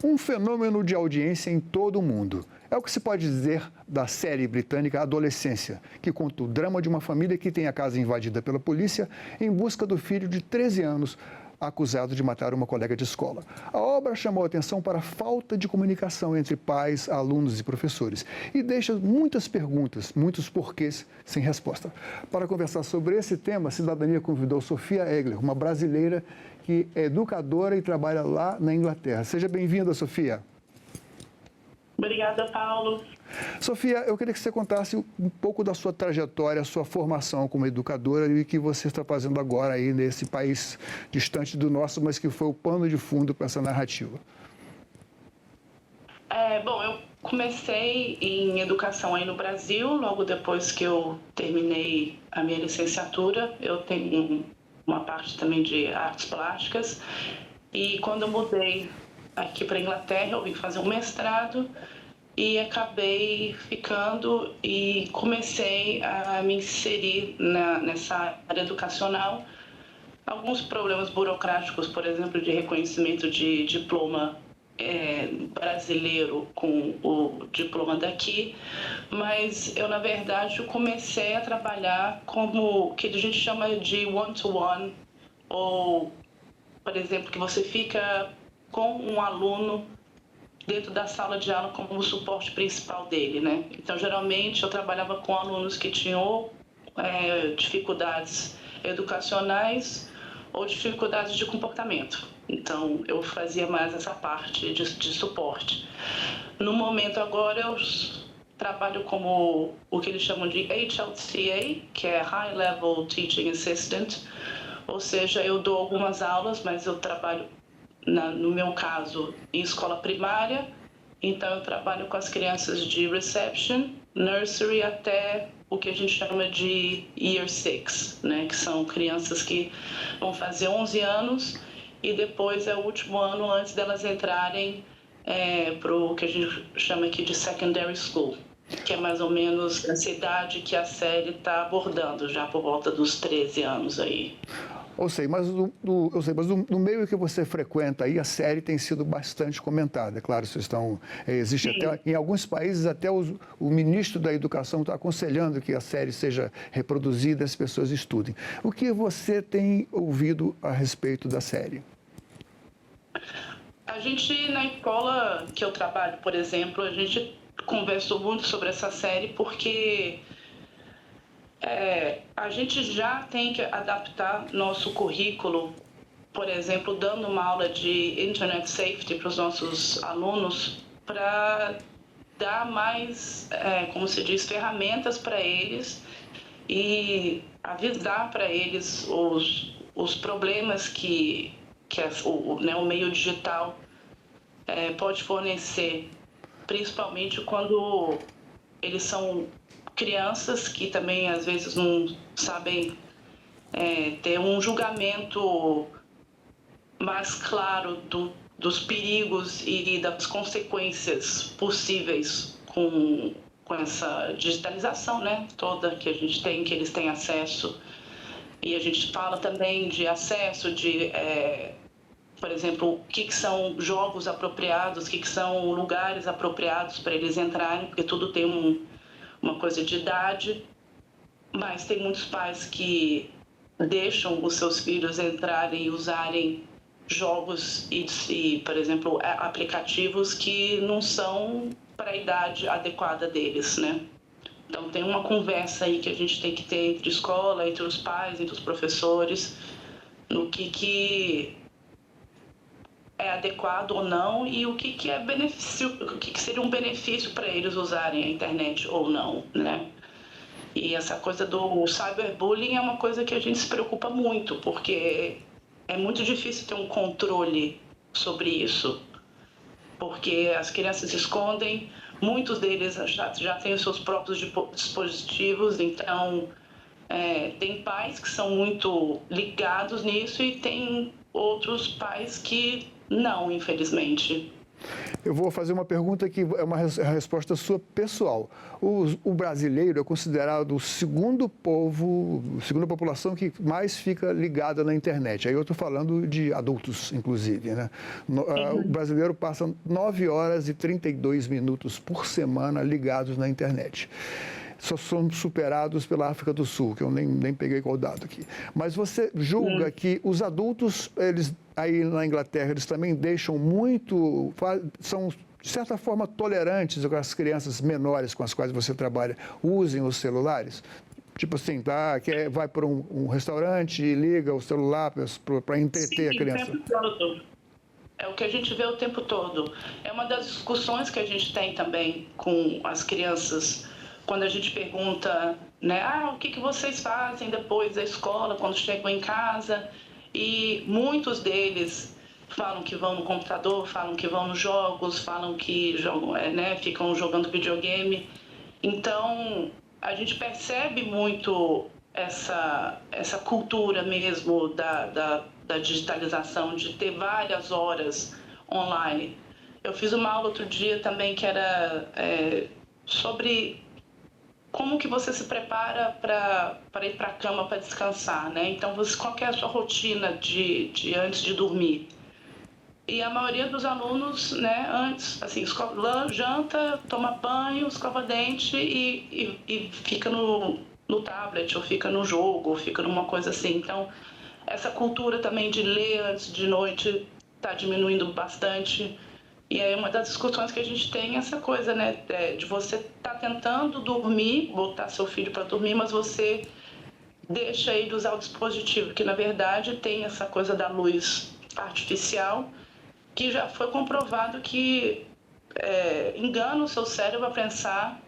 um fenômeno de audiência em todo o mundo. É o que se pode dizer da série britânica Adolescência, que conta o drama de uma família que tem a casa invadida pela polícia em busca do filho de 13 anos, acusado de matar uma colega de escola. A obra chamou a atenção para a falta de comunicação entre pais, alunos e professores e deixa muitas perguntas, muitos porquês sem resposta. Para conversar sobre esse tema, a Cidadania convidou Sofia Egler, uma brasileira que é educadora e trabalha lá na Inglaterra. Seja bem-vinda, Sofia. Obrigada, Paulo. Sofia, eu queria que você contasse um pouco da sua trajetória, sua formação como educadora e o que você está fazendo agora aí nesse país distante do nosso, mas que foi o pano de fundo para essa narrativa. Bom, eu comecei em educação aí no Brasil, logo depois que eu terminei a minha licenciatura. Eu tenho uma parte também de artes plásticas e quando eu mudei aqui para a Inglaterra, eu vim fazer um mestrado e acabei ficando e comecei a me inserir nessa área educacional. Alguns problemas burocráticos, por exemplo, de reconhecimento de diploma brasileiro com o diploma daqui, mas eu, na verdade, comecei a trabalhar como o que a gente chama de one-to-one, ou, por exemplo, que você fica com um aluno dentro da sala de aula como o suporte principal dele, né? Então, geralmente, eu trabalhava com alunos que tinham dificuldades educacionais ou dificuldades de comportamento. Então, eu fazia mais essa parte de suporte. No momento agora, eu trabalho como o que eles chamam de HLTA, que é High Level Teaching Assistant, ou seja, eu dou algumas aulas, mas eu trabalho no meu caso, em escola primária, então eu trabalho com as crianças de reception, nursery, até o que a gente chama de Year 6, né? Que são crianças que vão fazer 11 anos e depois é o último ano antes delas entrarem para o que a gente chama aqui de Secondary School, que é mais ou menos essa idade que a série está abordando, já por volta dos 13 anos aí. Eu sei, mas no meio que você frequenta aí, a série tem sido bastante comentada. É claro, existe até, em alguns países, até o ministro da Educação está aconselhando que a série seja reproduzida e as pessoas estudem. O que você tem ouvido a respeito da série? A gente, na escola que eu trabalho, por exemplo, a gente conversou muito sobre essa série porque a gente já tem que adaptar nosso currículo, por exemplo, dando uma aula de Internet Safety para os nossos alunos, para dar mais, como se diz, ferramentas para eles e avisar para eles os problemas que o meio digital pode fornecer, principalmente quando eles são crianças que também às vezes não sabem ter um julgamento mais claro dos perigos e das consequências possíveis com essa digitalização, né, toda que a gente tem, que eles têm acesso. E a gente fala também de acesso, por exemplo, o que são jogos apropriados, o que são lugares apropriados para eles entrarem, porque tudo tem uma coisa de idade, mas tem muitos pais que deixam os seus filhos entrarem e usarem jogos e, por exemplo, aplicativos que não são para a idade adequada deles, né? Então tem uma conversa aí que a gente tem que ter entre escola, entre os pais, entre os professores, no que é adequado ou não e o que é benefício, o que seria um benefício para eles usarem a internet ou não, né? E essa coisa do cyberbullying é uma coisa que a gente se preocupa muito, porque é muito difícil ter um controle sobre isso, porque as crianças se escondem, muitos deles já têm os seus próprios dispositivos, então tem pais que são muito ligados nisso e tem outros pais que não, infelizmente. Eu vou fazer uma pergunta que é uma resposta sua pessoal. O brasileiro é considerado o segundo povo, a segunda população que mais fica ligada na internet. Aí eu estou falando de adultos, inclusive, né? O brasileiro passa 9 horas e 32 minutos por semana ligados na internet. Só somos superados pela África do Sul, que eu nem peguei qual dado aqui. Mas você julga que os adultos, eles aí na Inglaterra, eles também deixam muito, são de certa forma tolerantes com as crianças menores com as quais você trabalha, usem os celulares? Tipo assim, vai para um restaurante e liga o celular para entreter a criança. O tempo todo. É o que a gente vê o tempo todo. É uma das discussões que a gente tem também com as crianças, quando a gente pergunta, né, o que vocês fazem depois da escola, quando chegam em casa? E muitos deles falam que vão no computador, falam que vão nos jogos, falam que jogam, ficam jogando videogame. Então, a gente percebe muito essa cultura mesmo da digitalização, de ter várias horas online. Eu fiz uma aula outro dia também que era sobre como que você se prepara para ir para a cama para descansar, né? Então, qual que é a sua rotina de antes de dormir? E a maioria dos alunos, né, antes, assim, janta, toma banho, escova dente e fica no tablet, ou fica no jogo, ou fica numa coisa assim. Então, essa cultura também de ler antes de noite está diminuindo bastante. E aí uma das discussões que a gente tem é essa coisa, né, de você estar tentando dormir, botar seu filho para dormir, mas você deixa ele usar o dispositivo, que na verdade tem essa coisa da luz artificial, que já foi comprovado que engana o seu cérebro a pensar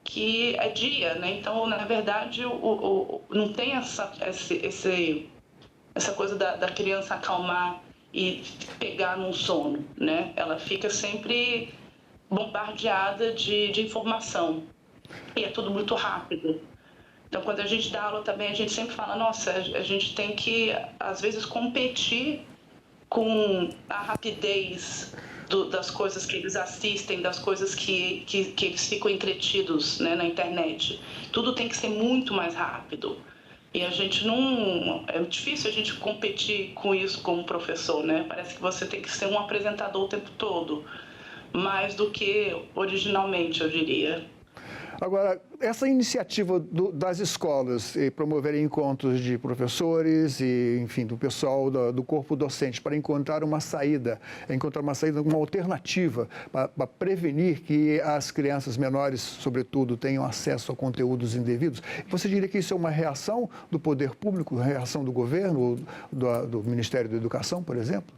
que é dia, né? Então, na verdade, não tem essa coisa da criança acalmar e pegar num sono, né? Ela fica sempre bombardeada de informação e é tudo muito rápido. Então, quando a gente dá aula também, a gente sempre fala, nossa, a gente tem que, às vezes, competir com a rapidez das coisas que eles assistem, das coisas que eles ficam entretidos, né, na internet. Tudo tem que ser muito mais rápido. E a gente não... É difícil a gente competir com isso como professor, né? Parece que você tem que ser um apresentador o tempo todo, mais do que originalmente, eu diria. Agora, essa iniciativa das escolas promoverem encontros de professores e, enfim, do pessoal do corpo docente para encontrar uma saída, uma alternativa para prevenir que as crianças menores, sobretudo, tenham acesso a conteúdos indevidos, você diria que isso é uma reação do poder público, uma reação do governo, do Ministério da Educação, por exemplo?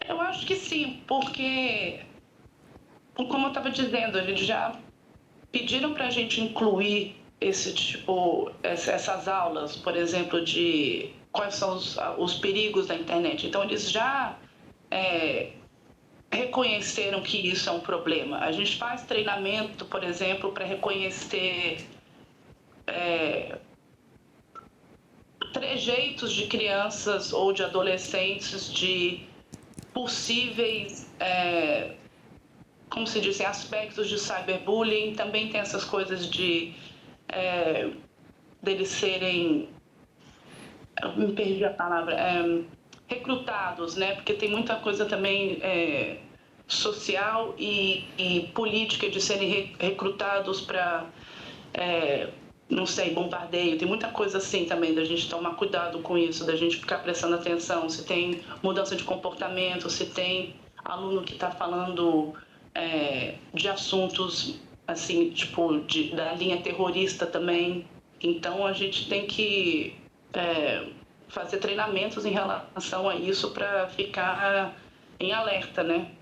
Eu acho que sim, porque... Como eu estava dizendo, a gente já pediram para a gente incluir essas aulas, por exemplo, de quais são os perigos da internet. Então, eles já reconheceram que isso é um problema. A gente faz treinamento, por exemplo, para reconhecer trejeitos de crianças ou de adolescentes de possíveis... como se dizem, aspectos de cyberbullying. Também tem essas coisas deles serem, eu me perdi a palavra, recrutados, né? Porque tem muita coisa também social e política de serem recrutados para, não sei, bombardeio. Tem muita coisa assim também, da gente tomar cuidado com isso, da gente ficar prestando atenção, se tem mudança de comportamento, se tem aluno que está falando... de assuntos, assim, tipo, da linha terrorista também. Então, a gente tem que fazer treinamentos em relação a isso para ficar em alerta, né?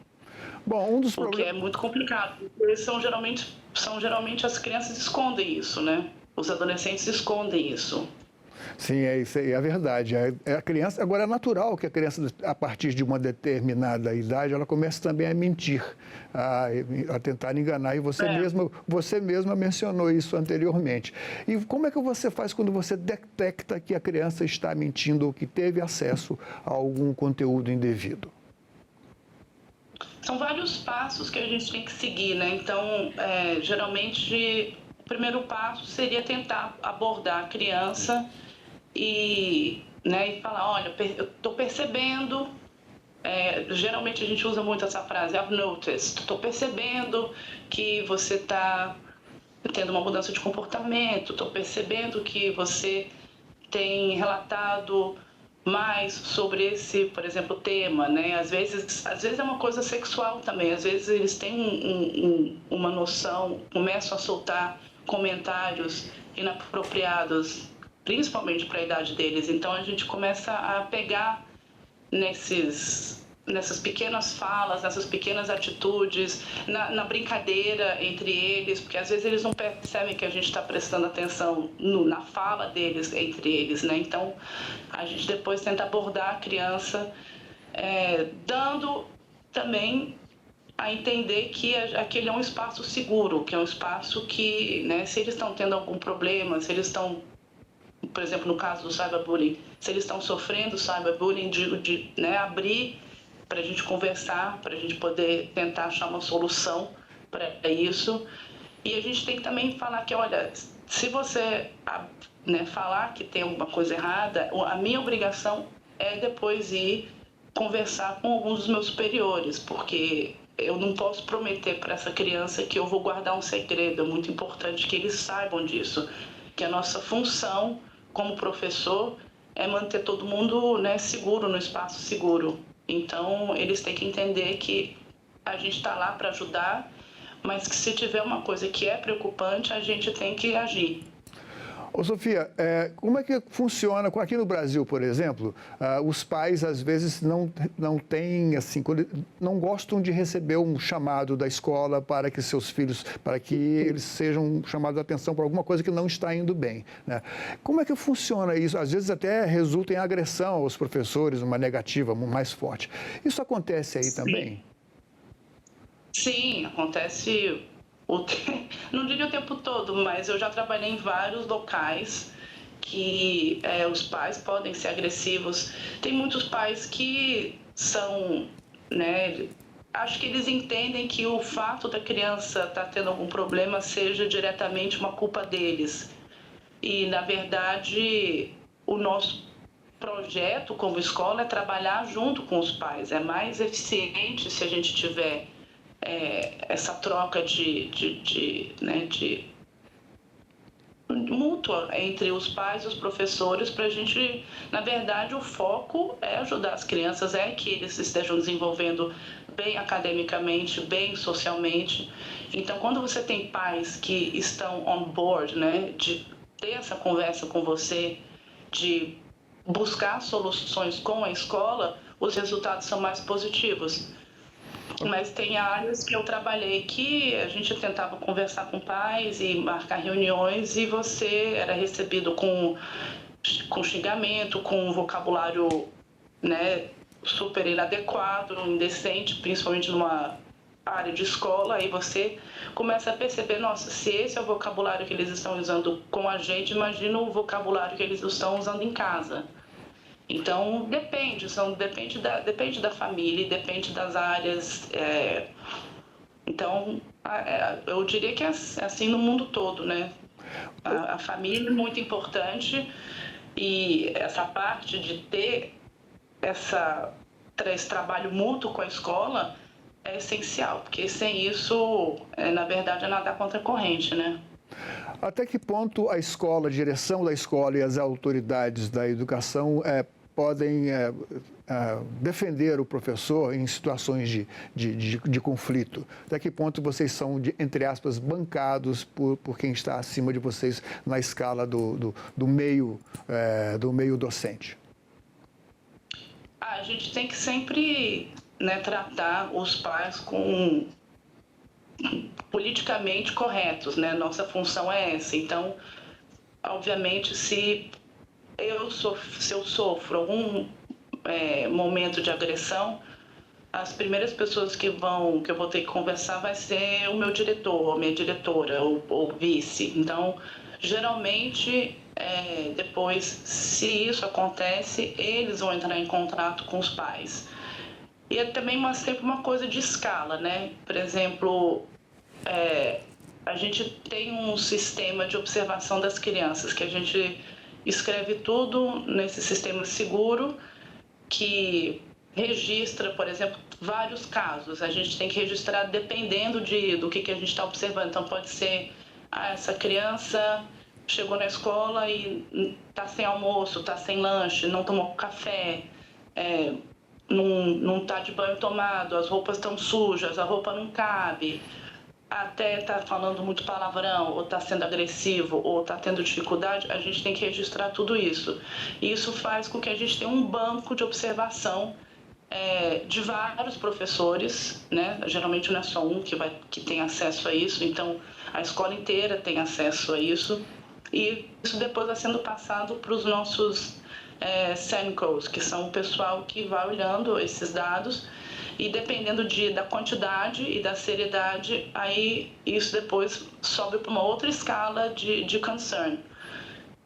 Bom, um dos porque é muito complicado. Porque são geralmente as crianças escondem isso, né? Os adolescentes escondem isso. Sim, isso aí é verdade. A criança, agora é natural que a criança, a partir de uma determinada idade, ela comece também a mentir, a tentar enganar. E você mesma mencionou isso anteriormente. E como é que você faz quando você detecta que a criança está mentindo ou que teve acesso a algum conteúdo indevido? São vários passos que a gente tem que seguir, né? Então, geralmente, o primeiro passo seria tentar abordar a criança e falar, olha, eu estou percebendo, geralmente a gente usa muito essa frase, I've noticed, estou percebendo que você está tendo uma mudança de comportamento, estou percebendo que você tem relatado mais sobre esse, por exemplo, tema, né? Às vezes é uma coisa sexual também, às vezes eles têm uma noção, começam a soltar comentários inapropriados, principalmente para a idade deles. Então a gente começa a pegar nessas pequenas falas, nessas pequenas atitudes, na brincadeira entre eles, porque às vezes eles não percebem que a gente está prestando atenção na fala deles, entre eles, né? Então, a gente depois tenta abordar a criança, dando também a entender que aquele é um espaço seguro, que é um espaço que, né, se eles estão tendo algum problema, se eles estão, por exemplo, no caso do cyberbullying, se eles estão sofrendo cyberbullying, de abrir para a gente conversar, para a gente poder tentar achar uma solução para isso. E a gente tem que também falar que, olha, se você falar que tem alguma coisa errada, a minha obrigação é depois ir conversar com alguns dos meus superiores, porque eu não posso prometer para essa criança que eu vou guardar um segredo. É muito importante que eles saibam disso, que a nossa função como professor é manter todo mundo, né, seguro, no espaço seguro. Então, eles têm que entender que a gente está lá para ajudar, mas que se tiver uma coisa que é preocupante, a gente tem que agir. Ô, Sofia, como é que funciona, aqui no Brasil, por exemplo, os pais às vezes não têm, assim, não gostam de receber um chamado da escola para que seus filhos, para que eles sejam chamados a atenção por alguma coisa que não está indo bem, né? Como é que funciona isso? Às vezes até resulta em agressão aos professores, uma negativa mais forte. Isso acontece aí também? Sim, acontece. Não diria o tempo todo, mas eu já trabalhei em vários locais que os pais podem ser agressivos. Tem muitos pais que são, né, acho que eles entendem que o fato da criança estar tendo algum problema seja diretamente uma culpa deles. E, na verdade, o nosso projeto como escola é trabalhar junto com os pais. É mais eficiente se a gente tiver essa troca de mútua entre os pais e os professores, para a gente, na verdade, o foco é ajudar as crianças, é que eles estejam desenvolvendo bem academicamente, bem socialmente. Então, quando você tem pais que estão on board, né, de ter essa conversa com você, de buscar soluções com a escola, os resultados são mais positivos. Mas tem áreas que eu trabalhei que a gente tentava conversar com pais e marcar reuniões e você era recebido com xingamento, com um vocabulário, né, super inadequado, indecente, principalmente numa área de escola. Aí você começa a perceber, nossa, se esse é o vocabulário que eles estão usando com a gente, imagina o vocabulário que eles estão usando em casa. Então, depende da família, depende das áreas. Então, eu diria que é assim no mundo todo, né? A família é muito importante e essa parte de ter esse trabalho mútuo com a escola é essencial, porque sem isso, na verdade, é nadar contra a corrente, né? Até que ponto a escola, a direção da escola e as autoridades da educação podem defender o professor em situações de conflito? Até que ponto vocês são, entre aspas, bancados por quem está acima de vocês na escala do meio docente? A gente tem que sempre, né, tratar os pais com politicamente corretos, né? Nossa função é essa. Então, obviamente, se eu sofro algum momento de agressão, as primeiras pessoas que eu vou ter que conversar vai ser o meu diretor, a minha diretora, ou vice. Então, geralmente, depois, se isso acontece, eles vão entrar em contato com os pais. E é também sempre uma coisa de escala, né? Por exemplo, a gente tem um sistema de observação das crianças, que a gente escreve tudo nesse sistema seguro, que registra, por exemplo, vários casos. A gente tem que registrar dependendo do que a gente está observando. Então, pode ser, essa criança chegou na escola e está sem almoço, está sem lanche, não tomou café, não está de banho tomado, as roupas estão sujas, a roupa não cabe, até está falando muito palavrão, ou está sendo agressivo, ou está tendo dificuldade. A gente tem que registrar tudo isso. E isso faz com que a gente tenha um banco de observação de vários professores, né? Geralmente não é só um que tem acesso a isso, então a escola inteira tem acesso a isso. E isso depois vai sendo passado para os nossos SENCOs, que são o pessoal que vai olhando esses dados, e dependendo da quantidade e da seriedade, aí isso depois sobe para uma outra escala de concern.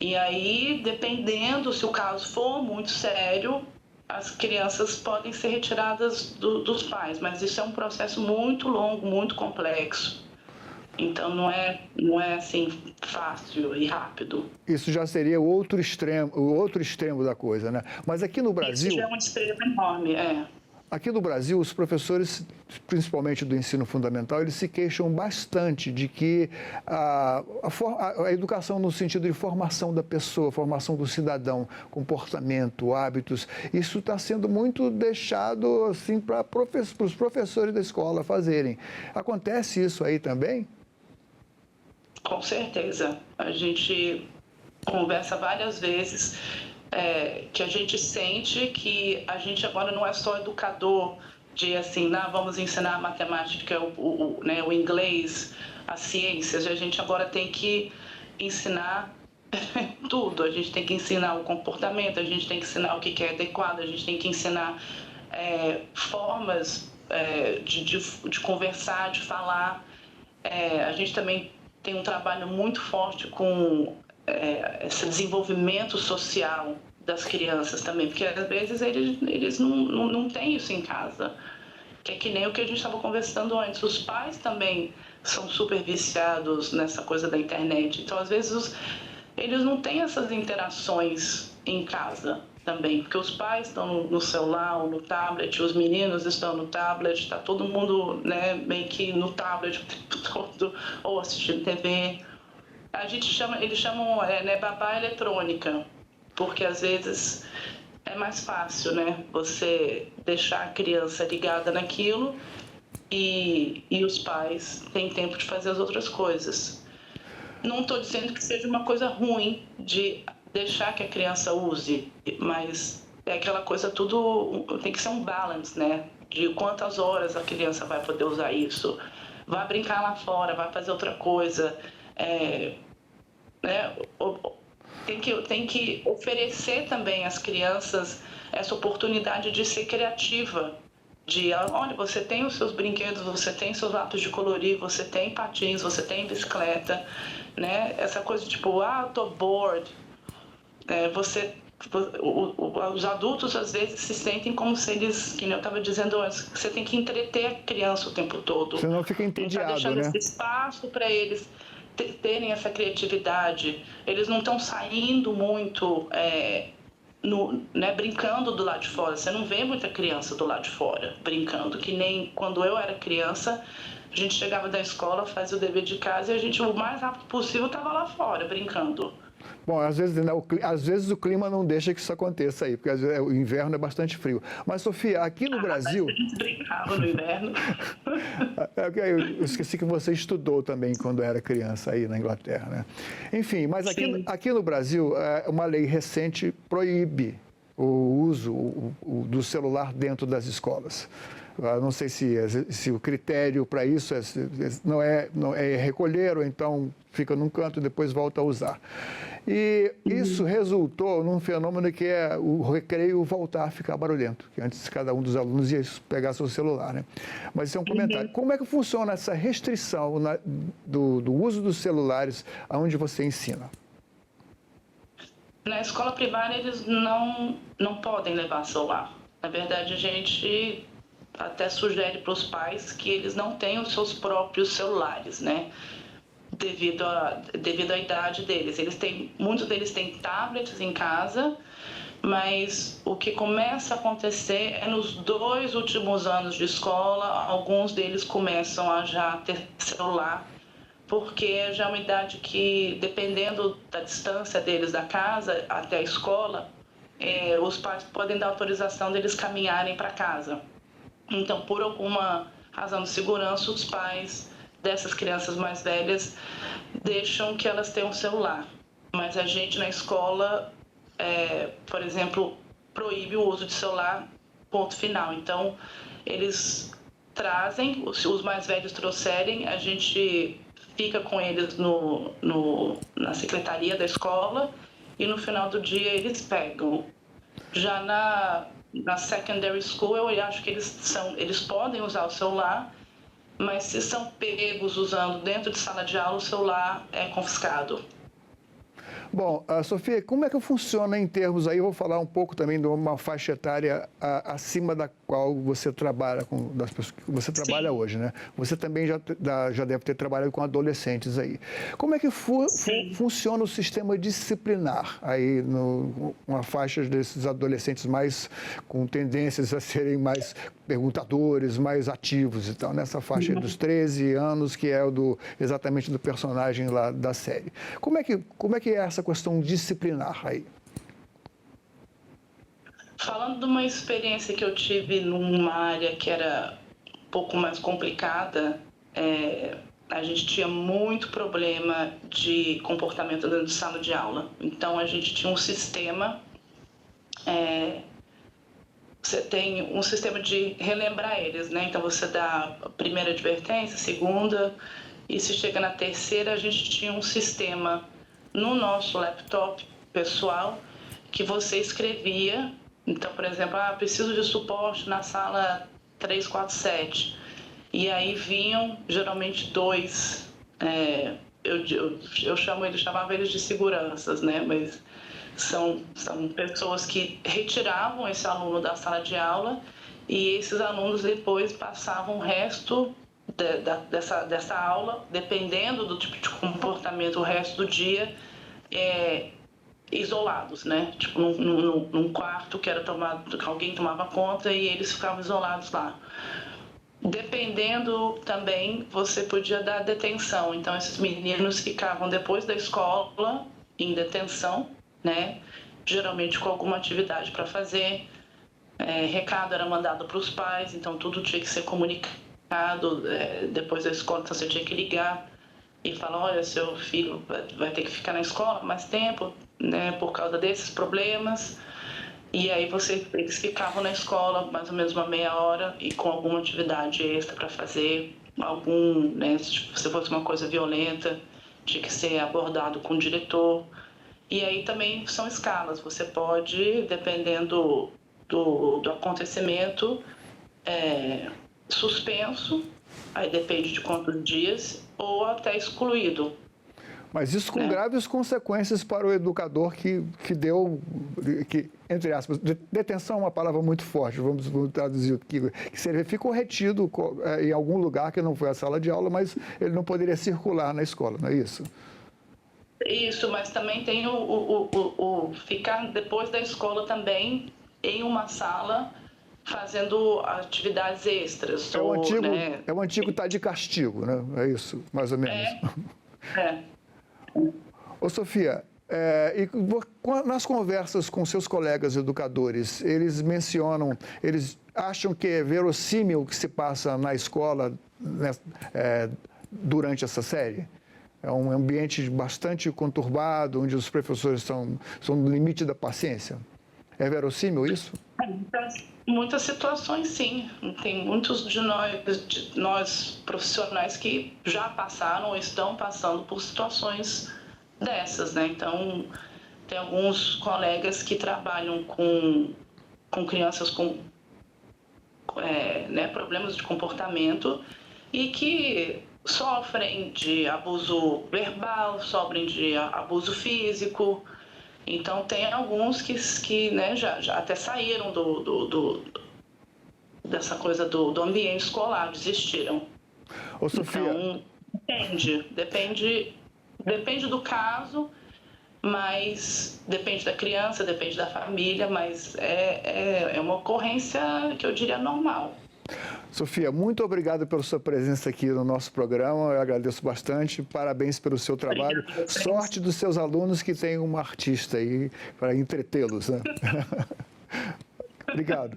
E aí, dependendo, se o caso for muito sério, as crianças podem ser retiradas dos pais, mas isso é um processo muito longo, muito complexo. Então, não é assim fácil e rápido. Isso já seria o outro extremo da coisa, né? Mas aqui no Brasil... Isso já é um extremo enorme, Aqui no Brasil, os professores, principalmente do ensino fundamental, eles se queixam bastante de que a educação no sentido de formação da pessoa, formação do cidadão, comportamento, hábitos, isso está sendo muito deixado assim, para os professores da escola fazerem. Acontece isso aí também? Com certeza. A gente conversa várias vezes que a gente sente que a gente agora não é só educador de assim, vamos ensinar a matemática, o inglês, as ciências. A gente agora tem que ensinar tudo. A gente tem que ensinar o comportamento, a gente tem que ensinar o que é adequado, a gente tem que ensinar formas de conversar, de falar. A gente também tem um trabalho muito forte com esse desenvolvimento social das crianças também, porque às vezes eles não têm isso em casa, que é que nem o que a gente estava conversando antes. Os pais também são super viciados nessa coisa da internet, então às vezes eles não têm essas interações em casa também, porque os pais estão no celular ou no tablet, os meninos estão no tablet, está todo mundo, né, meio que no tablet o tempo todo, ou assistindo TV. Eles chamam babá eletrônica, porque às vezes é mais fácil, né, você deixar a criança ligada naquilo e os pais têm tempo de fazer as outras coisas. Não estou dizendo que seja uma coisa ruim de deixar que a criança use, mas é aquela coisa, tudo tem que ser um balance, né, de quantas horas a criança vai poder usar isso. Vai brincar lá fora, vai fazer outra coisa. Tem que oferecer também às crianças essa oportunidade de ser criativa, olha, você tem os seus brinquedos, você tem seus lápis de colorir, você tem patins, você tem bicicleta, né? Essa coisa tipo, tô bored. Os adultos às vezes se sentem como se eles, que eu estava dizendo antes, você tem que entreter a criança o tempo todo. Senão fica entediado, não tá deixando né? esse espaço para eles terem essa criatividade. Eles não estão saindo muito, brincando do lado de fora. Você não vê muita criança do lado de fora brincando, que nem quando eu era criança, a gente chegava da escola, fazia o dever de casa e a gente, o mais rápido possível, estava lá fora brincando. Bom, às vezes o clima não deixa que isso aconteça aí, porque o inverno é bastante frio. Mas, Sofia, aqui no Brasil... Mas a gente brincava no inverno. Eu esqueci que você estudou também quando era criança aí na Inglaterra, né? Enfim, mas aqui no Brasil, uma lei recente proíbe o uso do celular dentro das escolas. Não sei se o critério para isso não é recolher ou então fica num canto e depois volta a usar. E isso resultou num fenômeno que é o recreio voltar a ficar barulhento, que antes cada um dos alunos ia pegar seu celular, né? Mas isso é um comentário. Como é que funciona essa restrição do uso dos celulares aonde você ensina? Na escola primária eles não podem levar celular. Na verdade, a gente até sugere para os pais que eles não tenham os seus próprios celulares, né? Devido à idade deles. Muitos deles têm tablets em casa, mas o que começa a acontecer é nos 2 últimos anos de escola, alguns deles começam a já ter celular, porque já é uma idade que, dependendo da distância deles da casa até a escola, os pais podem dar autorização deles caminharem para casa. Então, por alguma razão de segurança, os pais dessas crianças mais velhas deixam que elas tenham celular. Mas a gente na escola, por exemplo, proíbe o uso de celular, ponto final. Então, eles trazem, se os mais velhos trouxerem, a gente fica com eles na secretaria da escola e no final do dia eles pegam. Já na secondary school, eu acho que eles podem usar o celular, mas se são pegos usando dentro de sala de aula, o celular é confiscado. Bom, Sofia, como é que funciona em termos aí? Eu vou falar um pouco também de uma faixa etária acima da qual você trabalha, das pessoas que você trabalha hoje, né? Você também já deve ter trabalhado com adolescentes aí. Como é que funciona o sistema disciplinar aí numa faixa desses adolescentes mais com tendências a serem mais perguntadores, mais ativos e tal, nessa faixa dos 13 anos, que é exatamente do personagem lá da série. Como é que é essa questão disciplinar aí? Falando de uma experiência que eu tive numa área que era um pouco mais complicada, a gente tinha muito problema de comportamento dentro de sala de aula. Então, a gente tinha um sistema, você tem um sistema de relembrar eles, né? Então, você dá a primeira advertência, a segunda, e se chega na terceira, a gente tinha um sistema no nosso laptop pessoal que você escrevia. Então, por exemplo, preciso de suporte na sala 347. E aí vinham geralmente 2, chamava eles de seguranças, né? Mas são pessoas que retiravam esse aluno da sala de aula e esses alunos depois passavam o resto dessa aula, dependendo do tipo de comportamento, o resto do dia, isolados, né? Tipo, num quarto que alguém tomava conta e eles ficavam isolados lá. Dependendo também, você podia dar detenção. Então, esses meninos ficavam depois da escola em detenção, né? Geralmente com alguma atividade para fazer. Recado era mandado para os pais, então tudo tinha que ser comunicado. Depois da escola, então você tinha que ligar e falar, olha, seu filho vai ter que ficar na escola mais tempo, né, por causa desses problemas. E aí eles ficavam na escola mais ou menos uma meia hora e com alguma atividade extra para fazer, né, se fosse uma coisa violenta, tinha que ser abordado com o diretor. E aí também são escalas, você pode, dependendo do acontecimento, suspenso, aí depende de quantos dias, ou até excluído. Mas isso com graves consequências para o educador que entre aspas, detenção é uma palavra muito forte, vamos traduzir aqui, que seria, ficou retido em algum lugar que não foi a sala de aula, mas ele não poderia circular na escola, não é isso? Isso, mas também tem o ficar depois da escola também em uma sala fazendo atividades extras. É o antigo tá de castigo, né? É isso, mais ou menos. Ô, Sofia, nas conversas com seus colegas educadores, eles acham que é verossímil o que se passa na escola durante essa série? É um ambiente bastante conturbado, onde os professores são no limite da paciência. É verossímil isso? Muitas situações, sim. Tem muitos de nós profissionais que já passaram ou estão passando por situações dessas, né? Então, tem alguns colegas que trabalham com crianças com problemas de comportamento e que sofrem de abuso verbal, sofrem de abuso físico. Então, tem alguns que né, já até saíram dessa coisa do ambiente escolar, desistiram. Ô, Sofia... Então, depende do caso, mas depende da criança, depende da família, mas é uma ocorrência que eu diria normal. Sofia, muito obrigado pela sua presença aqui no nosso programa, eu agradeço bastante, parabéns pelo seu trabalho, sorte dos seus alunos que têm uma artista aí para entretê-los, né? Obrigado.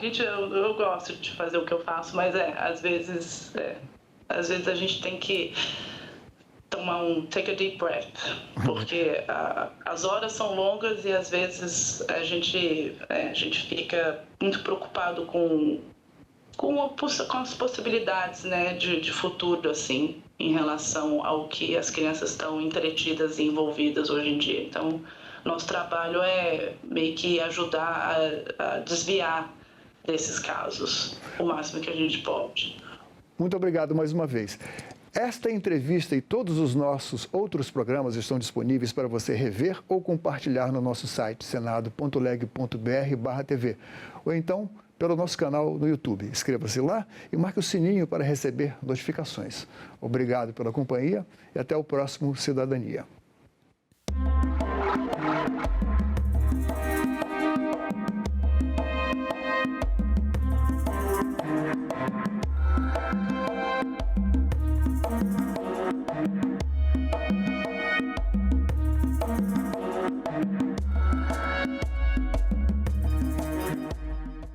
Gente, eu gosto de fazer o que eu faço, mas às vezes a gente tem que tomar take a deep breath, porque as horas são longas e às vezes a gente fica muito preocupado com as possibilidades, né, de futuro, assim, em relação ao que as crianças estão entretidas e envolvidas hoje em dia. Então, nosso trabalho é meio que ajudar a desviar desses casos o máximo que a gente pode. Muito obrigado mais uma vez. Esta entrevista e todos os nossos outros programas estão disponíveis para você rever ou compartilhar no nosso site senado.leg.br/TV ou então pelo nosso canal no YouTube. Inscreva-se lá e marque o sininho para receber notificações. Obrigado pela companhia e até o próximo Cidadania.